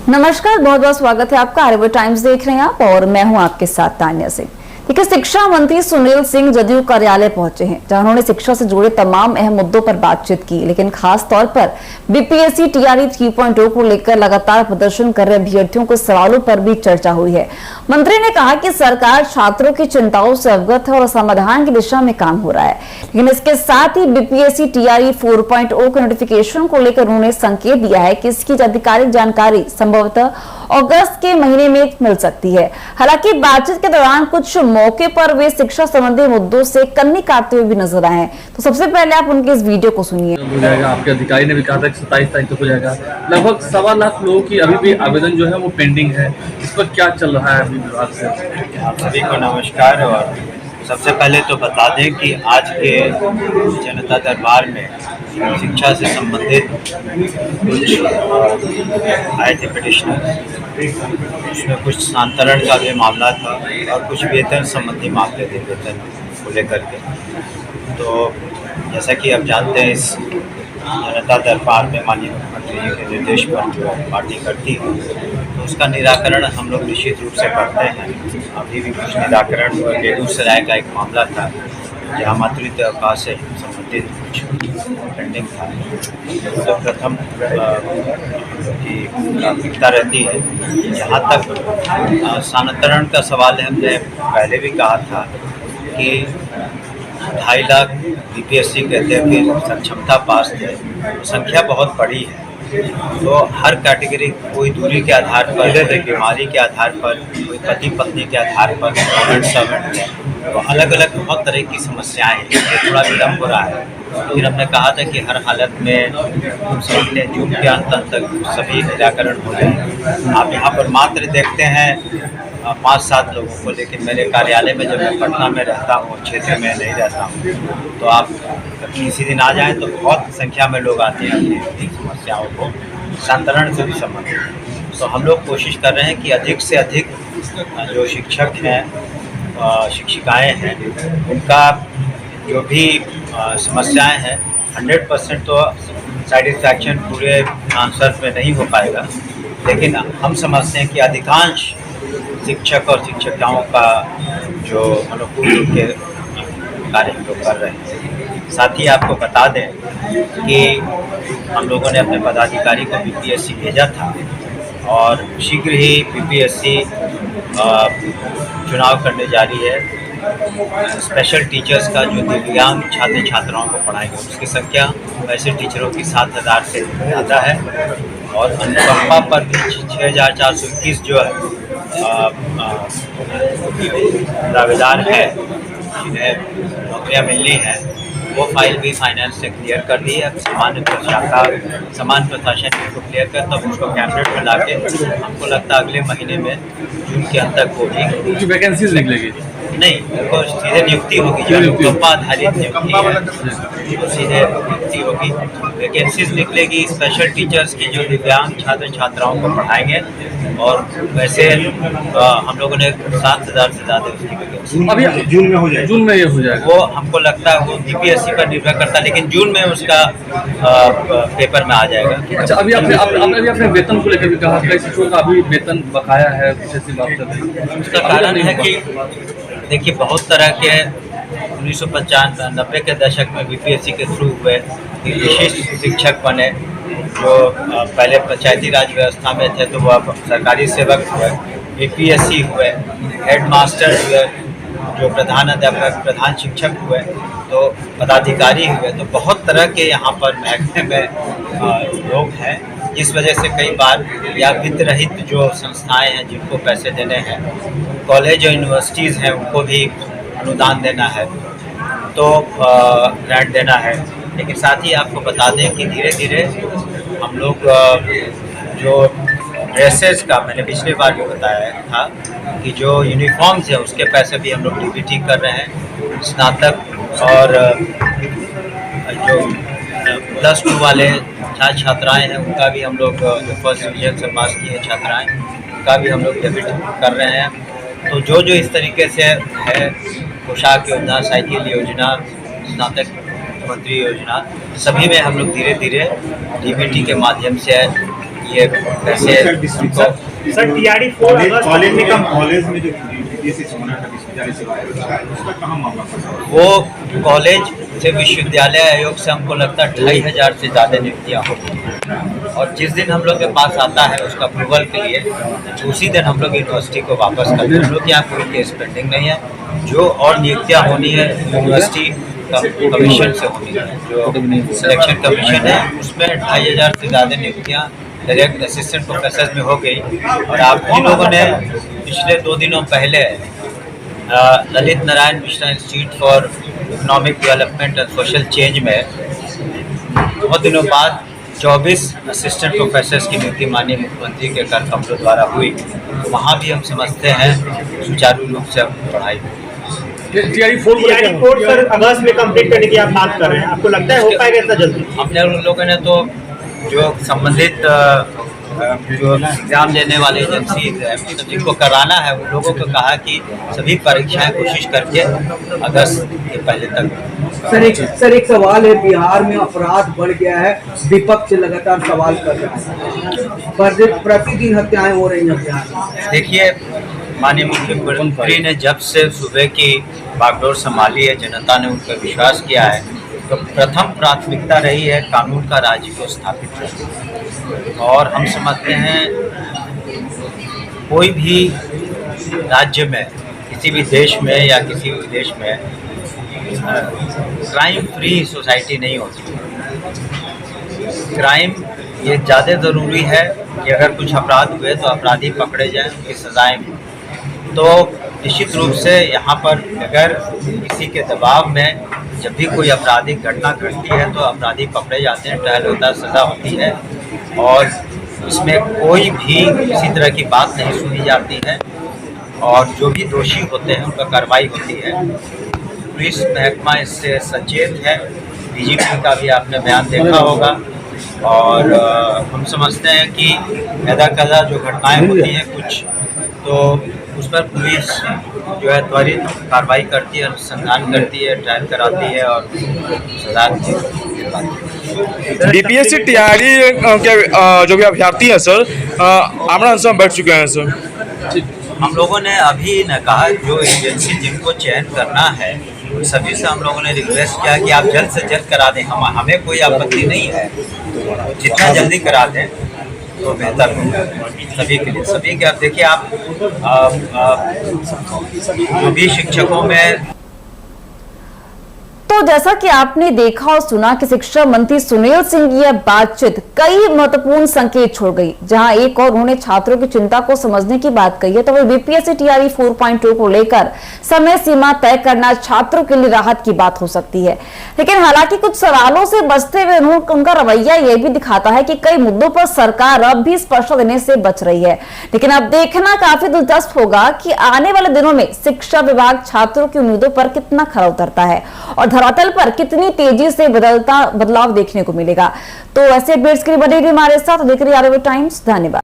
नमस्कार, बहुत बहुत स्वागत है आपका। आर्यभट्ट टाइम्स देख रहे हैं आप और मैं हूं आपके साथ तान्या सिंह। देखिए, शिक्षा मंत्री सुनील सिंह जदयू कार्यालय पहुंचे हैं, जहां उन्होंने शिक्षा से जुड़े तमाम अहम मुद्दों पर बातचीत की। लेकिन खास तौर पर बीपीएससी टीआरई 3.0 को लेकर लगातार प्रदर्शन कर रहे अभ्यर्थियों के सवालों पर भी चर्चा हुई है। मंत्री ने कहा कि सरकार छात्रों की चिंताओं से अवगत है और समाधान की दिशा में काम हो रहा है। लेकिन इसके साथ ही बीपीएससी टीआरई 4.0 के नोटिफिकेशन को लेकर उन्होंने संकेत दिया है कि इसकी आधिकारिक जानकारी संभवतः अगस्त के महीने में मिल सकती है। हालांकि बातचीत के दौरान कुछ मौके पर वे शिक्षा संबंधी मुद्दों से कन्नी काटते हुए भी नजर आए हैं। तो सबसे पहले आप उनके इस वीडियो को सुनिए। हो जाएगा, आपके अधिकारी ने भी कहा था कि 27 तारीख तक हो जाएगा। लगभग 1.25 लाख लोगों की अभी भी आवेदन जो है वो पेंडिंग है। इस पर क्या चल रहा है अभी विभाग से? आप सभी को नमस्कार। और सबसे पहले तो बता दें कि आज के जनता दरबार में शिक्षा से संबंधित कुछ आए थे पिटिशनर। उसमें कुछ स्थानांतरण का भी मामला था और कुछ वेतन संबंधी मामले थे, वेतन को लेकर के। तो जैसा कि आप जानते हैं, इस जनता दरबार में माननीय मुख्यमंत्री जी के निर्देश पर जो पार्टी करती है, तो उसका निराकरण हम लोग निश्चित रूप से करते हैं। अभी भी कुछ निराकरण बेगूसराय का एक मामला था, जहाँ मातृत्व अवकाश से संबंधित कुछ पेंडिंग था। तो प्रथम की प्राथमिकता रहती है। जहाँ तक स्थानांतरण का सवाल है, हमने पहले भी कहा था कि 2.5 लाख बीपीएससी कहते हैं कि सक्षमता पास थे, संख्या बहुत बड़ी है। तो हर कैटेगरी, कोई दूरी के आधार पर, कोई बीमारी के आधार पर, कोई पति पत्नी के आधार पर, गवर्नमेंट सर्वेंट है, तो अलग अलग बहुत तरह की समस्याएं हैं। इसलिए थोड़ा विलम्ब हो रहा है। फिर हमने कहा था कि हर हालत में समझते जून के अंत तक सभी निराकरण हो जाए। आप यहाँ पर मात्र देखते हैं 5-7 लोगों को, लेकिन मेरे कार्यालय में जब मैं पटना में रहता हूँ, क्षेत्र में नहीं रहता हूँ, तो आप किसी दिन आ जाएं तो बहुत संख्या में लोग आते हैं अपनी समस्याओं को स्थानांतरण से भी संबंधित। तो हम लोग कोशिश कर रहे हैं कि अधिक से अधिक जो शिक्षक हैं, शिक्षिकाएँ हैं, उनका जो भी समस्याएं हैं 100% तो सेटिस्फैक्शन पूरे आंसर में नहीं हो पाएगा। लेकिन हम समझते हैं कि अधिकांश शिक्षक और शिक्षिकाओं का जो अनुकूल रूप के कार्य हम लोग कर रहे हैं। साथ ही आपको बता दें कि हम लोगों ने अपने पदाधिकारी को बीपीएससी भेजा था और शीघ्र ही बीपीएससी चुनाव करने जा रही है। स्पेशल टीचर्स का जो दिव्यांग छात्र छात्राओं को पढ़ाएंगे, उसकी संख्या वैसे टीचरों की 7,000 से ज़्यादा है। और अनुकंपा पर भी 6,421 जो है दावेदार है जिन्हें नौकरियाँ मिलनी है, वो फाइल भी फाइनेंस से क्लियर कर दी है। समान प्रशासन को क्लियर कर, तब उसको कैबिनेट में ला के हमको लगता है अगले महीने में जून के अंत तक होगी। वैकेंसीज निकलेगी? नहीं, वो सीधे नियुक्ति होगी, जो अनुकंपा आधारित नियुक्ति है, वो सीधे नियुक्ति होगी। वैकेंसीज निकलेगी स्पेशल टीचर्स की, जो दिव्यांग छात्र छात्राओं को पढ़ाएंगे। और वैसे हम लोगों ने 7,000 से ज़्यादा उसकी वैकेंसी अभी जून में हो जाएगा। जून में ये हो जाएगा। वो हमको लगता है वो बीपीएससी पर निर्भर करता है, लेकिन जून में उसका पेपर में आ जाएगा। अच्छा, अभी आपने अपने वेतन को लेकर भी कहा, कई शिक्षकों का अभी वेतन बकाया है, कुछ ऐसी बात चल रही है। उसका कारण है कि देखिए, बहुत तरह के 1995-90 के दशक में बीपीएससी के थ्रू हुए विशिष्ट शिक्षक बने, जो पहले पंचायती राज व्यवस्था में थे तो वो अब सरकारी सेवक हुए, बीपीएससी हुए, हेडमास्टर हुए, जो प्रधान अध्यापक, प्रधान शिक्षक हुए, तो पदाधिकारी हुए। तो बहुत तरह के यहाँ पर महकमे में लोग हैं, जिस वजह से कई बार या वित्त रहित जो संस्थाएं हैं जिनको पैसे देने हैं, कॉलेज और यूनिवर्सिटीज़ हैं, उनको भी अनुदान देना है, तो ग्रांट देना है। लेकिन साथ ही आपको बता दें कि धीरे धीरे हम लोग जो ड्रेसेस का, मैंने पिछली बार भी बताया था कि जो यूनिफॉर्म्स है उसके पैसे भी हम लोग डीबीटी कर रहे हैं। स्नातक और जो +2 वाले छात्र छात्राएँ हैं, उनका भी हम लोग, जो फर्स्ट डिवीजन से पास किए हैं छात्राएँ, उनका भी हम लोग डेबिट कर रहे हैं। तो जो इस तरीके से है, पोशाक योजना, साइकिल योजना, स्नातक मुख्यमंत्री योजना, सभी में हम लोग धीरे धीरे डीबीटी के माध्यम से ये पैसे उनको सर टीआरडी 4 अगस्त कॉलेज में जो बीपीएससी से होना था विश्वविद्यालय से उसका कहाँ मामला फंसा? वो कॉलेज से विश्वविद्यालय आयोग से हमको लगता है 2500 से ज़्यादा नियुक्तियाँ होगी और जिस दिन हम लोग के पास आता है उसका अप्रूवल के लिए उसी दिन हम लोग यूनिवर्सिटी को वापस करते हैं। हम लोग के यहाँ कोई केस पेंडिंग नहीं है। जो और नियुक्तियाँ होनी है यूनिवर्सिटी कमीशन से होनी है, जो सिलेक्शन कमीशन है उसमें 2500 से ज़्यादा नियुक्तियाँ डायरेक्ट असिस्टेंट प्रोफेसर में हो गई। और आप ही लोगों ने पिछले 2 दिनों पहले Lalit Narayan Mishra institute for economic development and social change में बहुत दिनों बाद 24 असिस्टेंट प्रोफेसर्स की नियुक्ति माननीय मुख्यमंत्री के कर कमलों द्वारा हुई। वहाँ भी हम समझते हैं सुचारू रूप से पढ़ाई टीआरडी 4 सर अगस्त में कंप्लीट करने की आप बात कर रहे हैं, आपको लगता है हो पाएगा इतना जल्दी? हमने उन लोगों ने तो जो संबंधित जो एग्जाम देने वाले एजेंसी तो जिनको कराना है उन लोगों को कहा कि सभी परीक्षाएं कोशिश करके अगस्त के पहले तक। सर एक सवाल है, बिहार में अपराध बढ़ गया है, विपक्ष लगातार सवाल कर रहा है, प्रतिदिन हत्याएं हो रही हैं बिहार में। देखिए माननीय मुख्यमंत्री ने जब से सूबे की बागडोर संभाली है, जनता ने उन पर विश्वास किया है, तो प्रथम प्राथमिकता रही है कानून का राज को स्थापित करना। और हम समझते हैं कोई भी राज्य में, किसी भी देश में या किसी भी देश में क्राइम फ्री सोसाइटी नहीं होती। क्राइम ये ज़्यादा ज़रूरी है कि अगर कुछ अपराध हुए तो अपराधी पकड़े जाएं, उनकी सजाएं मिलें। तो निश्चित रूप से यहाँ पर अगर किसी के दबाव में जब भी कोई आपराधिक घटना घटती है तो अपराधी पकड़े जाते हैं, ट्रायल होता है, सज़ा होती है और इसमें कोई भी किसी तरह की बात नहीं सुनी जाती है और जो भी दोषी होते हैं उनका कार्रवाई होती है। पुलिस महकमा इससे सचेत है। डीजीपी का भी आपने बयान देखा होगा और हम समझते हैं कि कदा जो घटनाएं होती हैं कुछ तो उस पर पुलिस जो है त्वरित कार्रवाई करती है, अनुसंधान करती है, ट्रायल कराती है और सजा दिलवाती है। बीपीएससी टीआरडी के जो भी अभ्यर्थी हैं सर, आमना सामने बैठ चुके हैं सर। हम लोगों ने अभी न कहा जो एजेंसी जिनको चयन करना है उन सभी से हम लोगों ने रिक्वेस्ट किया कि आप जल्द से जल्द करा दें। हमें कोई आपत्ति नहीं है, जितना जल्दी करा दें तो बेहतर होगा सभी के लिए। सभी के आप देखिए, आप जो भी शिक्षकों में तो जैसा कि आपने देखा और सुना कि शिक्षा मंत्री सुनील सिंह की यह बातचीत कई महत्वपूर्ण संकेत छोड़ गई। जहां एक और उन्होंने छात्रों की चिंता को समझने की बात कही है, तो वह बीपीएससी टीआरडी 4.2 को लेकर समय सीमा तय करना छात्रों के लिए राहत की बात हो सकती है। लेकिन हालांकि कुछ सवालों से बचते हुए उनका रवैया यह भी दिखाता है कि कई मुद्दों पर सरकार अब भी स्पष्टता देने से बच रही है। लेकिन अब देखना काफी दिलचस्प होगा कि आने वाले दिनों में शिक्षा विभाग छात्रों की उम्मीदों पर कितना खरा उतरता है और धरातल पर कितनी तेजी से बदलाव देखने को मिलेगा। तो ऐसे अपडेट्स के लिए बने रहिए हमारे साथ, देख रहिए आरएबी टाइम्स। धन्यवाद।